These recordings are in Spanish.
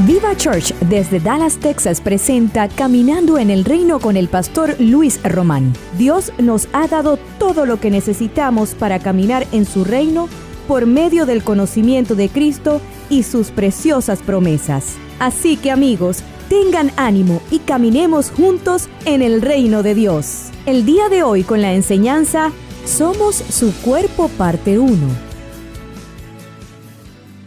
Viva Church desde Dallas, Texas presenta Caminando en el Reino con el pastor Luis Román. Dios nos ha dado todo lo que necesitamos para caminar en su reino por medio del conocimiento de Cristo y sus preciosas promesas. Así que amigos, tengan ánimo y caminemos juntos en el reino de Dios. El día de hoy con la enseñanza Somos su cuerpo parte 1.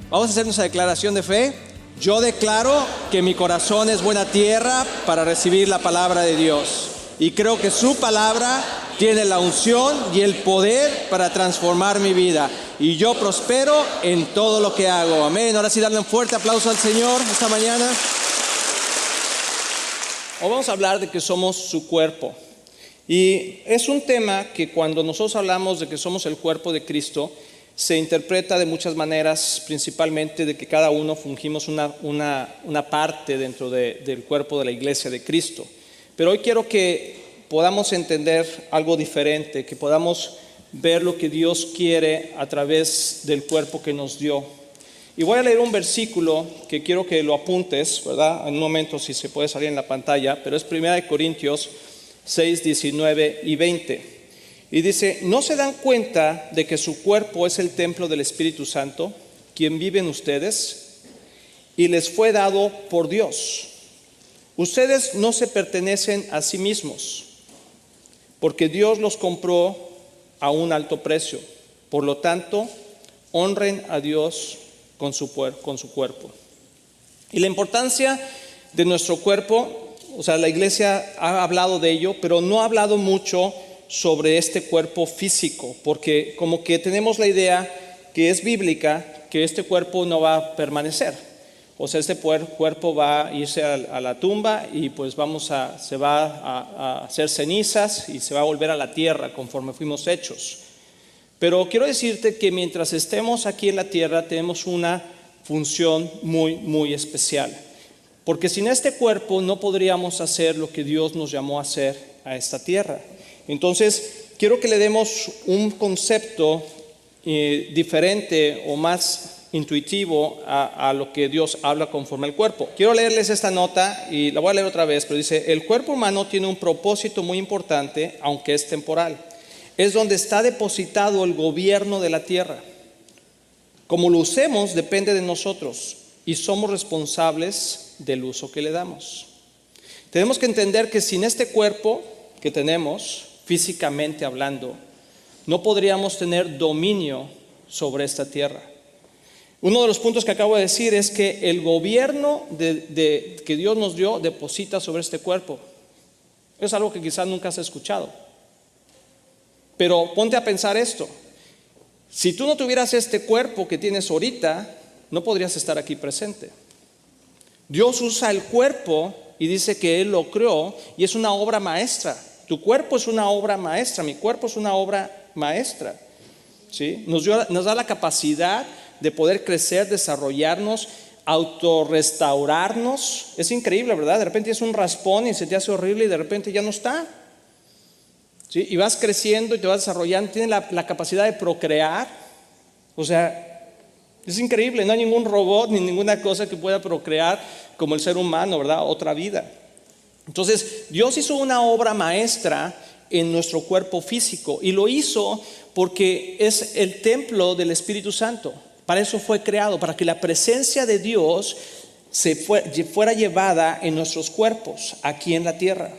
Vamos a hacer nuestra declaración de fe. Yo declaro que mi corazón es buena tierra para recibir la palabra de Dios. Y creo que su palabra tiene la unción y el poder para transformar mi vida. Y yo prospero en todo lo que hago. Amén. Ahora sí, darle un fuerte aplauso al Señor esta mañana. Hoy vamos a hablar de que somos su cuerpo. Y es un tema que cuando nosotros hablamos de que somos el cuerpo de Cristo, se interpreta de muchas maneras, principalmente de que cada uno fungimos una parte dentro del cuerpo de la iglesia de Cristo. Pero hoy quiero que podamos entender algo diferente, que podamos ver lo que Dios quiere a través del cuerpo que nos dio. Y voy a leer un versículo que quiero que lo apuntes, ¿verdad? En un momento si se puede salir en la pantalla, pero es 1 Corintios 6, 19 y 20. Y dice, ¿no se dan cuenta de que su cuerpo es el templo del Espíritu Santo, quien vive en ustedes, y les fue dado por Dios? Ustedes no se pertenecen a sí mismos, porque Dios los compró a un alto precio. Por lo tanto, honren a Dios con su cuerpo. Y la importancia de nuestro cuerpo, o sea, la iglesia ha hablado de ello, pero no ha hablado mucho sobre este cuerpo físico, porque como que tenemos la idea que es bíblica, que este cuerpo no va a permanecer. O sea, este cuerpo va a irse a la tumba y pues se va a hacer cenizas y se va a volver a la tierra conforme fuimos hechos. Pero quiero decirte que mientras estemos aquí en la tierra tenemos una función muy, muy especial. Porque sin este cuerpo no podríamos hacer lo que Dios nos llamó a hacer a esta tierra. Entonces, quiero que le demos un concepto diferente o más intuitivo a lo que Dios habla conforme al cuerpo. Quiero leerles esta nota y la voy a leer otra vez, pero dice, el cuerpo humano tiene un propósito muy importante, aunque es temporal. Es donde está depositado el gobierno de la tierra. Como lo usemos depende de nosotros y somos responsables del uso que le damos. Tenemos que entender que sin este cuerpo que tenemos, físicamente hablando, no podríamos tener dominio sobre esta tierra. Uno de los puntos que acabo de decir es que el gobierno que Dios nos dio deposita sobre este cuerpo. Es algo que quizás nunca has escuchado. Pero ponte a pensar esto. Si tú no tuvieras este cuerpo que tienes ahorita, no podrías estar aquí presente. Dios usa el cuerpo y dice que Él lo creó y es una obra maestra. Tu cuerpo es una obra maestra, mi cuerpo es una obra maestra, ¿sí? Nos da la capacidad de poder crecer, desarrollarnos, autorrestaurarnos. Es increíble, ¿verdad? De repente es un raspón y se te hace horrible y de repente ya no está, ¿sí? Y vas creciendo y te vas desarrollando, tienes la capacidad de procrear. O sea, es increíble, no hay ningún robot ni ninguna cosa que pueda procrear como el ser humano, ¿verdad? Otra vida. Entonces, Dios hizo una obra maestra en nuestro cuerpo físico y lo hizo porque es el templo del Espíritu Santo. Para eso fue creado, para que la presencia de Dios fuera llevada en nuestros cuerpos, aquí en la tierra.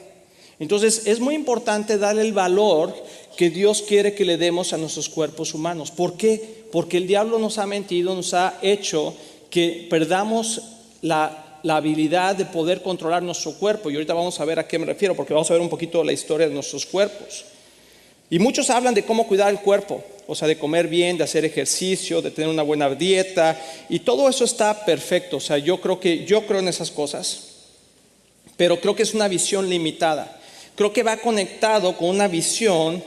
Entonces, es muy importante darle el valor que Dios quiere que le demos a nuestros cuerpos humanos. ¿Por qué? Porque el diablo nos ha mentido, nos ha hecho que perdamos la habilidad de poder controlar nuestro cuerpo. Y ahorita vamos a ver a qué me refiero, porque vamos a ver un poquito la historia de nuestros cuerpos. Y muchos hablan de cómo cuidar el cuerpo, o sea, de comer bien, de hacer ejercicio, de tener una buena dieta, y todo eso está perfecto. O sea, yo creo en esas cosas, pero creo que es una visión limitada. Creo que va conectado con una visión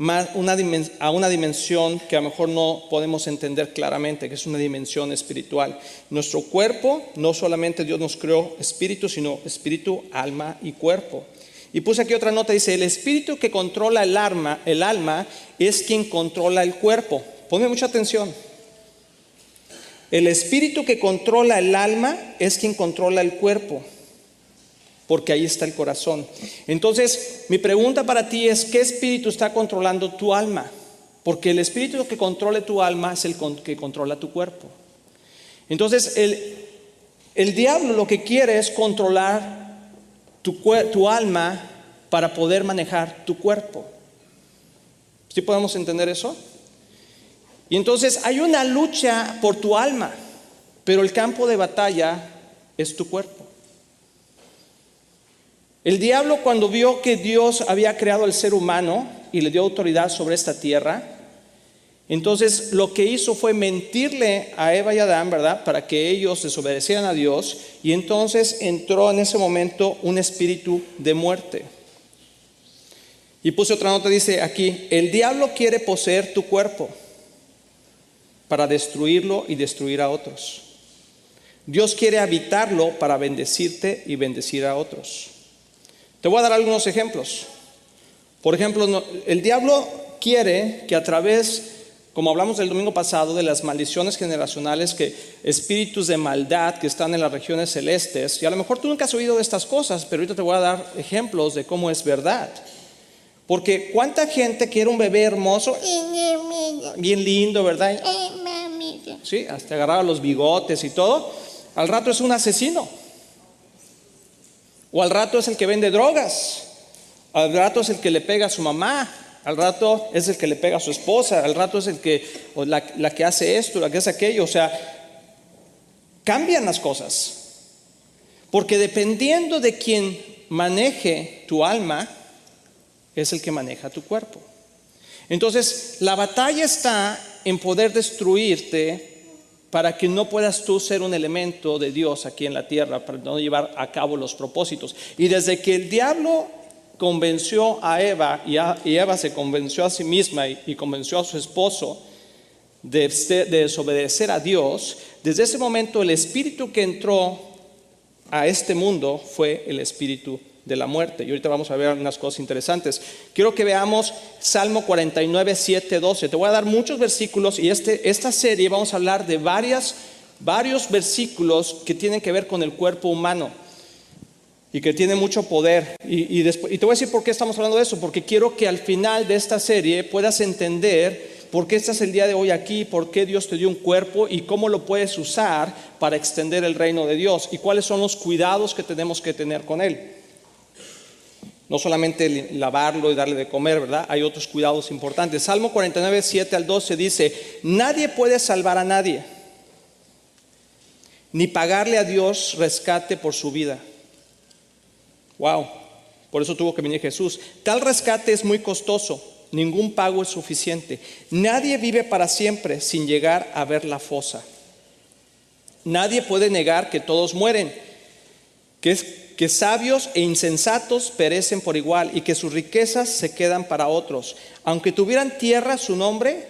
a una dimensión que a lo mejor no podemos entender claramente, que es una dimensión espiritual. Nuestro cuerpo, no solamente Dios nos creó espíritu, sino espíritu, alma y cuerpo. Y puse aquí otra nota, dice, el espíritu que controla el alma es quien controla el cuerpo. Ponme mucha atención. El espíritu que controla el alma es quien controla el cuerpo, porque ahí está el corazón. Entonces, mi pregunta para ti es, ¿qué espíritu está controlando tu alma? Porque el espíritu que controle tu alma es el que controla tu cuerpo. Entonces, el diablo lo que quiere es controlar tu alma para poder manejar tu cuerpo. ¿Sí podemos entender eso? Y entonces hay una lucha por tu alma, pero el campo de batalla es tu cuerpo. El diablo, cuando vio que Dios había creado al ser humano y le dio autoridad sobre esta tierra, entonces lo que hizo fue mentirle a Eva y Adán, ¿verdad?, para que ellos desobedecieran a Dios, y entonces entró en ese momento un espíritu de muerte. Y puse otra nota, dice aquí: el diablo quiere poseer tu cuerpo para destruirlo y destruir a otros. Dios quiere habitarlo para bendecirte y bendecir a otros. Te voy a dar algunos ejemplos. Por ejemplo, el diablo quiere que a través, como hablamos el domingo pasado, de las maldiciones generacionales, que espíritus de maldad que están en las regiones celestes, y a lo mejor tú nunca has oído de estas cosas, pero ahorita te voy a dar ejemplos de cómo es verdad. Porque cuánta gente quiere un bebé hermoso, bien lindo, ¿verdad? Sí, hasta agarraba los bigotes y todo. Al rato es un asesino. O al rato es el que vende drogas. Al rato es el que le pega a su mamá. Al rato es el que le pega a su esposa. Al rato es el que, o la que hace esto, la que hace aquello. O sea, cambian las cosas. Porque dependiendo de quien maneje tu alma, es el que maneja tu cuerpo. Entonces, la batalla está en poder destruirte para que no puedas tú ser un elemento de Dios aquí en la tierra, para no llevar a cabo los propósitos. Y desde que el diablo convenció a Eva, y Eva se convenció a sí misma y convenció a su esposo de desobedecer a Dios, desde ese momento el espíritu que entró a este mundo fue el espíritu de la muerte. Y ahorita vamos a ver unas cosas interesantes. Quiero que veamos Salmo 49, 7, 12. Te voy a dar muchos versículos, y esta serie vamos a hablar de varios versículos que tienen que ver con el cuerpo humano y que tienen mucho poder. Y te voy a decir por qué estamos hablando de eso, porque quiero que al final de esta serie puedas entender por qué estás el día de hoy aquí, por qué Dios te dio un cuerpo y cómo lo puedes usar para extender el reino de Dios, y cuáles son los cuidados que tenemos que tener con él. No solamente lavarlo y darle de comer, ¿verdad? Hay otros cuidados importantes. Salmo 49, 7 al 12 dice: nadie puede salvar a nadie, ni pagarle a Dios rescate por su vida. Wow, por eso tuvo que venir Jesús. Tal rescate es muy costoso, ningún pago es suficiente. Nadie vive para siempre sin llegar a ver la fosa. Nadie puede negar que todos mueren, que sabios e insensatos perecen por igual, y que sus riquezas se quedan para otros. Aunque tuvieran tierra a su nombre,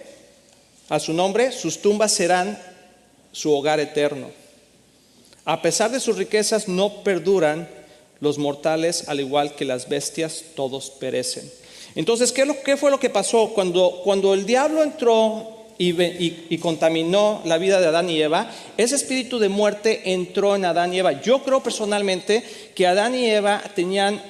sus tumbas serán su hogar eterno. A pesar de sus riquezas no perduran, los mortales, al igual que las bestias, todos perecen. Entonces, ¿qué fue lo que pasó? Cuando el diablo entró y contaminó la vida de Adán y Eva, ese espíritu de muerte entró en Adán y Eva. Yo creo personalmente que Adán y Eva tenían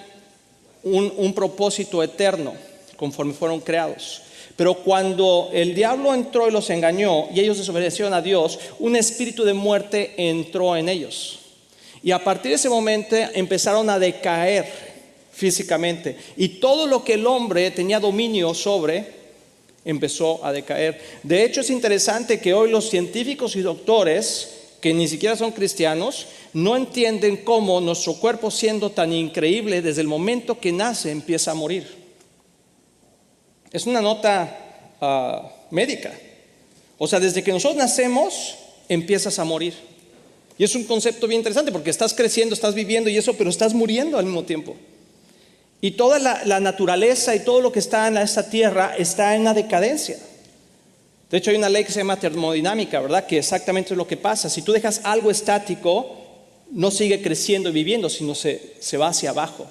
un propósito eterno conforme fueron creados. Pero cuando el diablo entró y los engañó y ellos desobedecieron a Dios, un espíritu de muerte entró en ellos. Y a partir de ese momento empezaron a decaer físicamente. Y todo lo que el hombre tenía dominio sobre empezó a decaer. De hecho, es interesante que hoy los científicos y doctores, que ni siquiera son cristianos, no entienden cómo nuestro cuerpo, siendo tan increíble, desde el momento que nace empieza a morir. Es una nota médica. O sea, desde que nosotros nacemos empiezas a morir. Y es un concepto bien interesante, porque estás creciendo, estás viviendo y eso, pero estás muriendo al mismo tiempo. Y toda la naturaleza y todo lo que está en esta tierra está en la decadencia. De hecho, hay una ley que se llama termodinámica, ¿verdad? Que exactamente es lo que pasa. Si tú dejas algo estático, no sigue creciendo y viviendo, sino se va hacia abajo.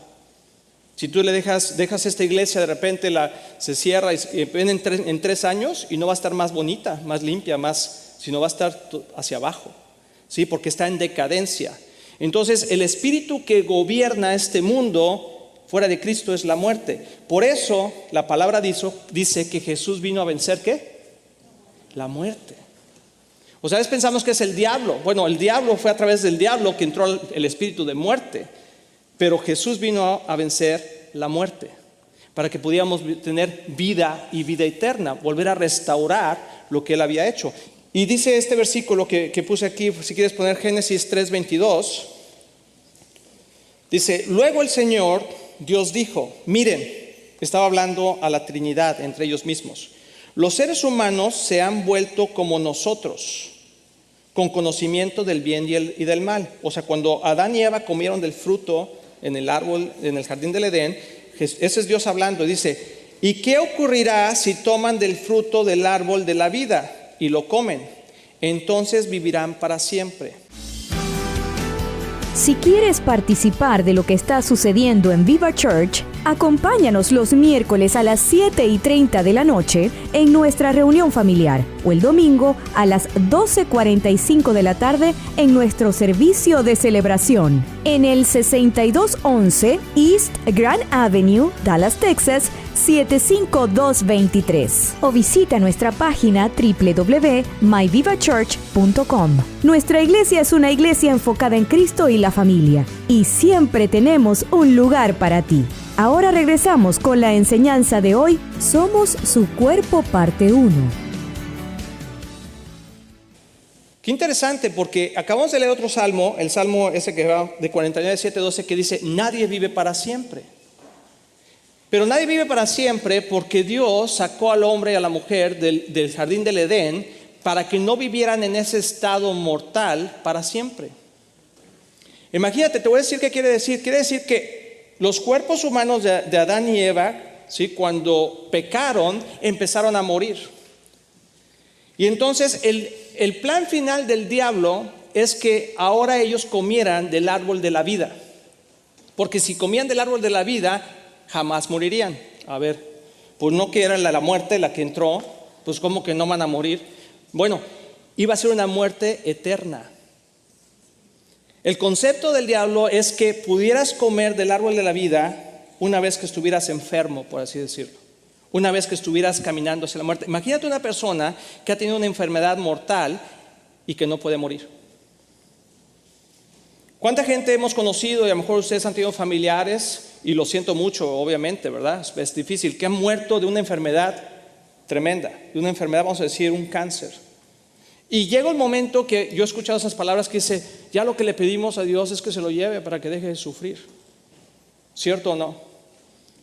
Si tú le dejas esta iglesia, de repente se cierra y ven en 3 años, y no va a estar más bonita, más limpia, más sino va a estar hacia abajo, ¿sí? Porque está en decadencia. Entonces, el espíritu que gobierna este mundo fuera de Cristo es la muerte. Por eso, la palabra dice que Jesús vino a vencer, ¿qué? La muerte. O sea, pensamos que es el diablo. Bueno, el diablo fue a través del diablo que entró el espíritu de muerte. Pero Jesús vino a vencer la muerte para que pudiéramos tener vida y vida eterna, volver a restaurar lo que Él había hecho. Y dice este versículo que puse aquí, si quieres poner Génesis 3:22, dice: luego el Señor Dios dijo, miren, estaba hablando a la Trinidad entre ellos mismos, los seres humanos se han vuelto como nosotros, con conocimiento del bien y del mal. O sea, cuando Adán y Eva comieron del fruto en el árbol, en el jardín del Edén, ese es Dios hablando, dice: ¿y qué ocurrirá si toman del fruto del árbol de la vida y lo comen? Entonces vivirán para siempre. Si quieres participar de lo que está sucediendo en Viva Church, acompáñanos los miércoles a las 7:30 de la noche en nuestra reunión familiar o el domingo a las 12:45 de la tarde en nuestro servicio de celebración en el 6211 East Grand Avenue, Dallas, Texas, 75223, o visita nuestra página www.myvivachurch.com. Nuestra iglesia es una iglesia enfocada en Cristo y la familia, y siempre tenemos un lugar para ti. Ahora regresamos con la enseñanza de hoy. Somos su cuerpo, parte 1. Qué interesante, porque acabamos de leer otro salmo, el salmo ese que va de 49:7-12, que dice: nadie vive para siempre. Pero nadie vive para siempre porque Dios sacó al hombre y a la mujer del jardín del Edén para que no vivieran en ese estado mortal para siempre. Imagínate, te voy a decir qué quiere decir. Quiere decir que los cuerpos humanos de Adán y Eva, ¿sí?, cuando pecaron, empezaron a morir. Y entonces el plan final del diablo es que ahora ellos comieran del árbol de la vida. Porque si comían del árbol de la vida, jamás morirían. A ver, pues no que era la muerte la que entró, pues ¿cómo que no van a morir? Bueno, iba a ser una muerte eterna. El concepto del diablo es que pudieras comer del árbol de la vida una vez que estuvieras enfermo, por así decirlo, una vez que estuvieras caminando hacia la muerte. Imagínate una persona que ha tenido una enfermedad mortal y que no puede morir. ¿Cuánta gente hemos conocido, y a lo mejor ustedes han tenido familiares, y lo siento mucho, obviamente, ¿verdad? Es difícil, que han muerto de una enfermedad tremenda, de una enfermedad, vamos a decir, un cáncer. Y llega un momento que yo he escuchado esas palabras que dice: ya lo que le pedimos a Dios es que se lo lleve para que deje de sufrir. ¿Cierto o no?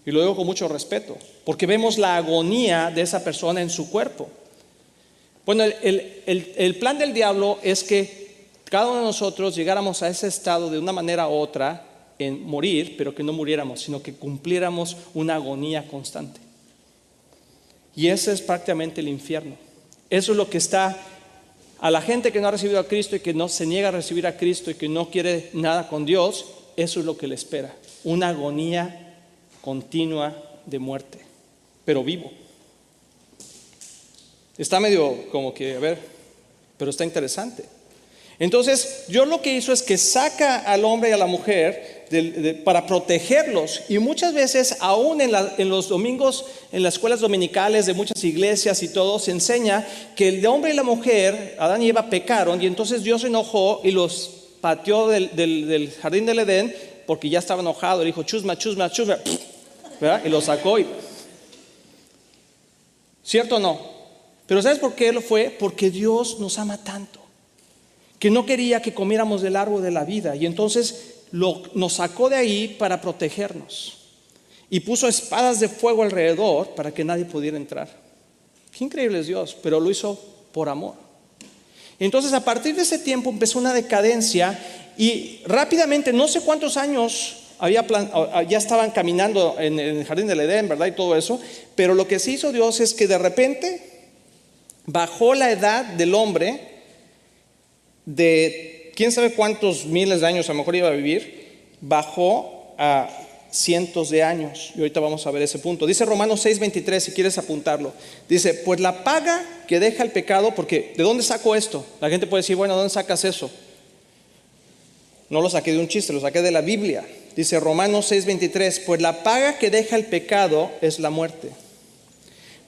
Y lo digo con mucho respeto, porque vemos la agonía de esa persona en su cuerpo. Bueno, el plan del diablo es que cada uno de nosotros llegáramos a ese estado de una manera u otra, en morir, pero que no muriéramos, sino que cumpliéramos una agonía constante. Y ese es prácticamente el infierno. Eso es lo que está a la gente que no ha recibido a Cristo y que no se niega a recibir a Cristo y que no quiere nada con Dios. Eso es lo que le espera, una agonía continua de muerte, pero vivo. Está medio como que, a ver, pero está interesante. Entonces, Dios lo que hizo es que saca al hombre y a la mujer para protegerlos. Y muchas veces, aún en los domingos, en las escuelas dominicales de muchas iglesias y todo, se enseña que el hombre y la mujer, Adán y Eva, pecaron. Y entonces Dios se enojó y los pateó del jardín del Edén, porque ya estaba enojado. Le dijo: chusma, chusma, chusma, ¿verdad? Y lo sacó. ¿Cierto o no? Pero ¿sabes por qué lo fue? Porque Dios nos ama tanto, que no quería que comiéramos del árbol de la vida, y entonces nos sacó de ahí para protegernos y puso espadas de fuego alrededor para que nadie pudiera entrar. Qué increíble es Dios, pero lo hizo por amor. Entonces, a partir de ese tiempo empezó una decadencia y rápidamente, no sé cuántos años ya estaban caminando en el jardín del Edén, ¿verdad? Y todo eso, pero lo que se hizo Dios es que de repente bajó la edad del hombre de quién sabe cuántos miles de años a lo mejor iba a vivir, bajó a cientos de años. Y ahorita vamos a ver ese punto. Dice Romanos 6:23, si quieres apuntarlo. Dice, pues la paga que deja el pecado, porque ¿de dónde saco esto? La gente puede decir, bueno, ¿de dónde sacas eso? No lo saqué de un chiste, lo saqué de la Biblia. Dice Romanos 6:23, pues la paga que deja el pecado es la muerte.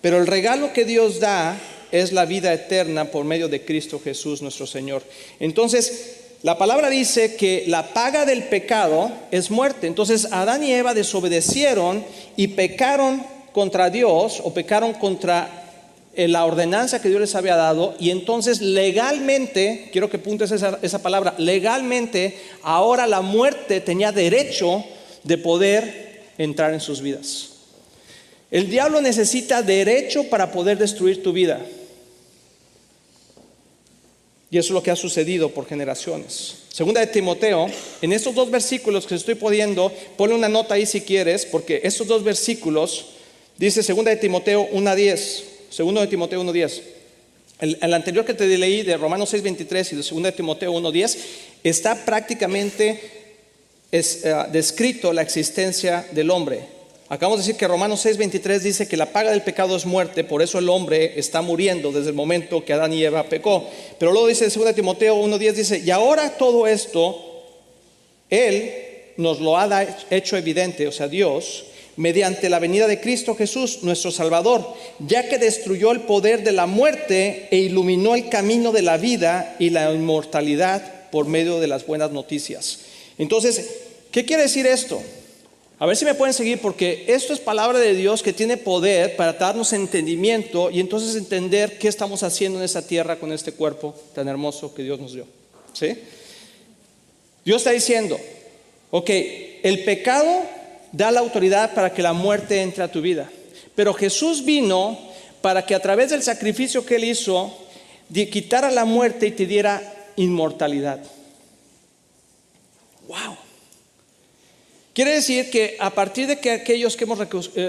Pero el regalo que Dios da es la vida eterna por medio de Cristo Jesús nuestro Señor. Entonces, la palabra dice que la paga del pecado es muerte. Entonces, Adán y Eva desobedecieron y pecaron contra Dios, o pecaron contra la ordenanza que Dios les había dado. Y entonces legalmente, quiero que apuntes esa palabra, legalmente, ahora la muerte tenía derecho de poder entrar en sus vidas. El diablo necesita derecho para poder destruir tu vida. Y eso es lo que ha sucedido por generaciones. Segunda de Timoteo, en estos 2 versículos que estoy poniendo, ponle una nota ahí si quieres, porque estos 2 versículos, dice segunda de Timoteo 1:10, segundo de Timoteo 1:10. El anterior que te leí de Romanos 6:23 y de segunda de Timoteo 1:10, está prácticamente descrito la existencia del hombre. Acabamos de decir que Romanos 6:23 dice que la paga del pecado es muerte, por eso el hombre está muriendo desde el momento que Adán y Eva pecó. Pero luego dice en 2 Timoteo 1:10, dice, y ahora todo esto, Él nos lo ha hecho evidente, o sea Dios, mediante la venida de Cristo Jesús, nuestro Salvador, ya que destruyó el poder de la muerte e iluminó el camino de la vida y la inmortalidad por medio de las buenas noticias. Entonces, ¿qué quiere decir esto? A ver si me pueden seguir, porque esto es palabra de Dios que tiene poder para darnos entendimiento y entonces entender qué estamos haciendo en esta tierra con este cuerpo tan hermoso que Dios nos dio. ¿Sí? Dios está diciendo, ok, el pecado da la autoridad para que la muerte entre a tu vida, pero Jesús vino para que a través del sacrificio que Él hizo, quitara la muerte y te diera inmortalidad. ¡Wow! Quiere decir que a partir de que aquellos que hemos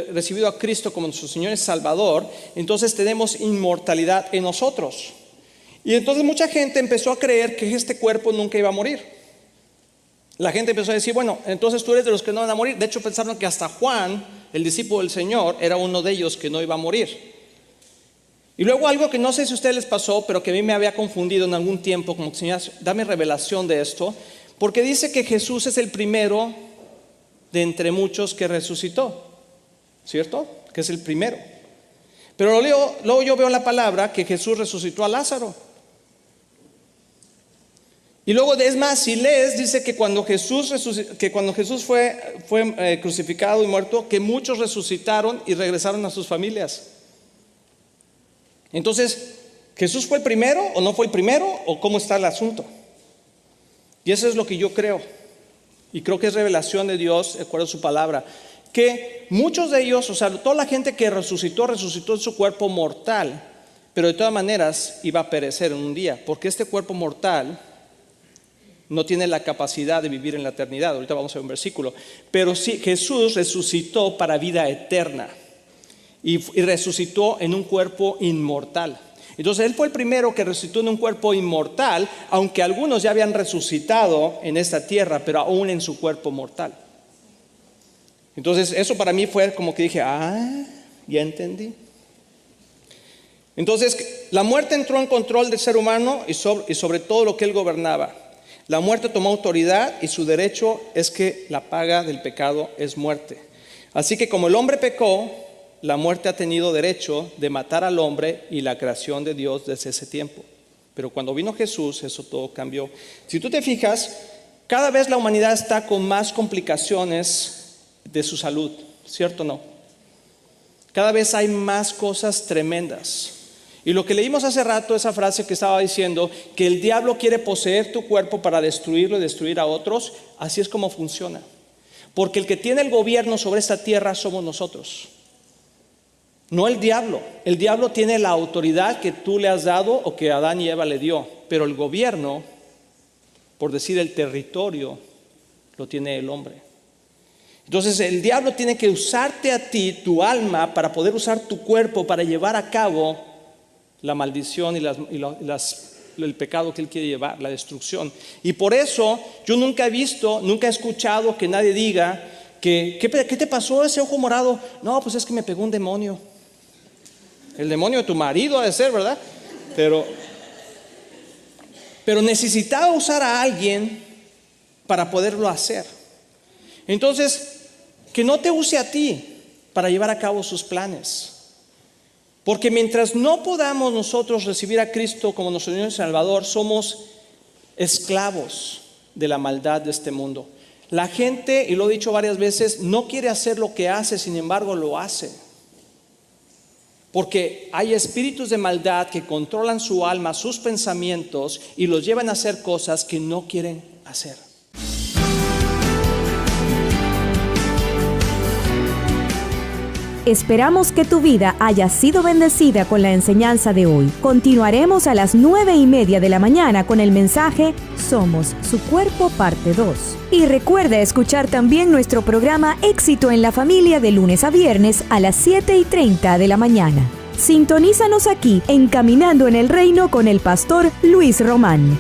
recibido a Cristo como nuestro Señor y Salvador, entonces tenemos inmortalidad en nosotros. Y entonces mucha gente empezó a creer que este cuerpo nunca iba a morir. La gente empezó a decir, bueno, entonces tú eres de los que no van a morir. De hecho pensaron que hasta Juan, el discípulo del Señor, era uno de ellos que no iba a morir. Y luego algo que no sé si a ustedes les pasó, pero que a mí me había confundido en algún tiempo, como que Señor, dame revelación de esto, porque dice que Jesús es el primero de entre muchos que resucitó, ¿cierto? Que es el primero. Pero luego yo veo en la palabra que Jesús resucitó a Lázaro. Y luego, es más, si lees, dice que cuando Jesús fue crucificado y muerto, que muchos resucitaron y regresaron a sus familias. Entonces, ¿Jesús fue el primero o no fue el primero? ¿O cómo está el asunto? Y eso es lo que yo creo. Y creo que es revelación de Dios, de acuerdo a su palabra, que muchos de ellos, o sea, toda la gente que resucitó en su cuerpo mortal, pero de todas maneras iba a perecer en un día, porque este cuerpo mortal no tiene la capacidad de vivir en la eternidad. Ahorita vamos a ver un versículo. Pero sí, Jesús resucitó para vida eterna y resucitó en un cuerpo inmortal. Entonces Él fue el primero que resucitó en un cuerpo inmortal, aunque algunos ya habían resucitado en esta tierra, pero aún en su cuerpo mortal. Entonces eso para mí fue como que dije, ya entendí. Entonces la muerte entró en control del ser humano y sobre todo lo que él gobernaba. La muerte tomó autoridad y su derecho es que la paga del pecado es muerte. Así que como el hombre pecó, la muerte ha tenido derecho de matar al hombre y la creación de Dios desde ese tiempo. Pero cuando vino Jesús, eso todo cambió. Si tú te fijas, cada vez la humanidad está con más complicaciones de su salud, ¿cierto o no? Cada vez hay más cosas tremendas. Y lo que leímos hace rato, esa frase que estaba diciendo, que el diablo quiere poseer tu cuerpo para destruirlo y destruir a otros, así es como funciona. Porque el que tiene el gobierno sobre esta tierra somos nosotros. No el diablo. El diablo tiene la autoridad que tú le has dado o que Adán y Eva le dio. Pero el gobierno, por decir el territorio, lo tiene el hombre. Entonces el diablo tiene que usarte a ti, tu alma, para poder usar tu cuerpo para llevar a cabo la maldición y el pecado que él quiere llevar, la destrucción. Y por eso yo nunca he escuchado que nadie diga ¿qué te pasó ese ojo morado? No, pues es que me pegó un demonio. El demonio de tu marido ha de ser, ¿verdad? Pero necesitaba usar a alguien para poderlo hacer. Entonces, que no te use a ti para llevar a cabo sus planes. Porque mientras no podamos nosotros recibir a Cristo como nuestro Señor y Salvador, somos esclavos de la maldad de este mundo. La gente, y lo he dicho varias veces, no quiere hacer lo que hace, sin embargo lo hace. Porque hay espíritus de maldad que controlan su alma, sus pensamientos, y los llevan a hacer cosas que no quieren hacer. Esperamos que tu vida haya sido bendecida con la enseñanza de hoy. Continuaremos a las 9:30 de la mañana con el mensaje Somos su Cuerpo, parte 2. Y recuerda escuchar también nuestro programa Éxito en la Familia de lunes a viernes a las 7:30 de la mañana. Sintonízanos aquí en Caminando en el Reino con el pastor Luis Román.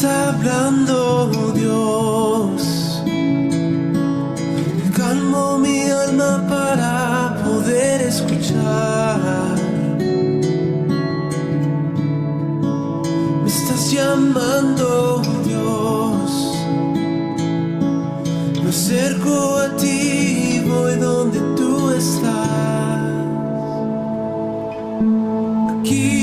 Hablando, Dios, calmo mi alma para poder escuchar. Me estás llamando, Dios, me acerco a ti, voy donde tú estás. Aquí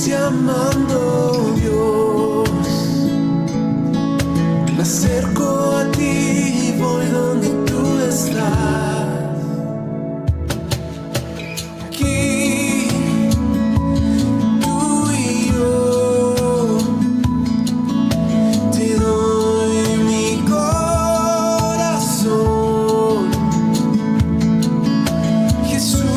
llamando, Dios, me acerco a ti, voy donde tú estás. Aquí, tú y yo, te doy mi corazón, Jesús.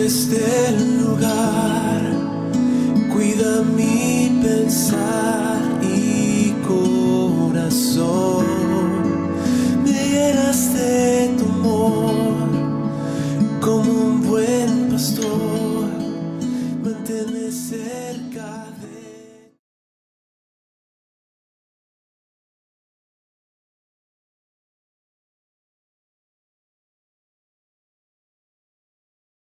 Este lugar, cuida mi pensar.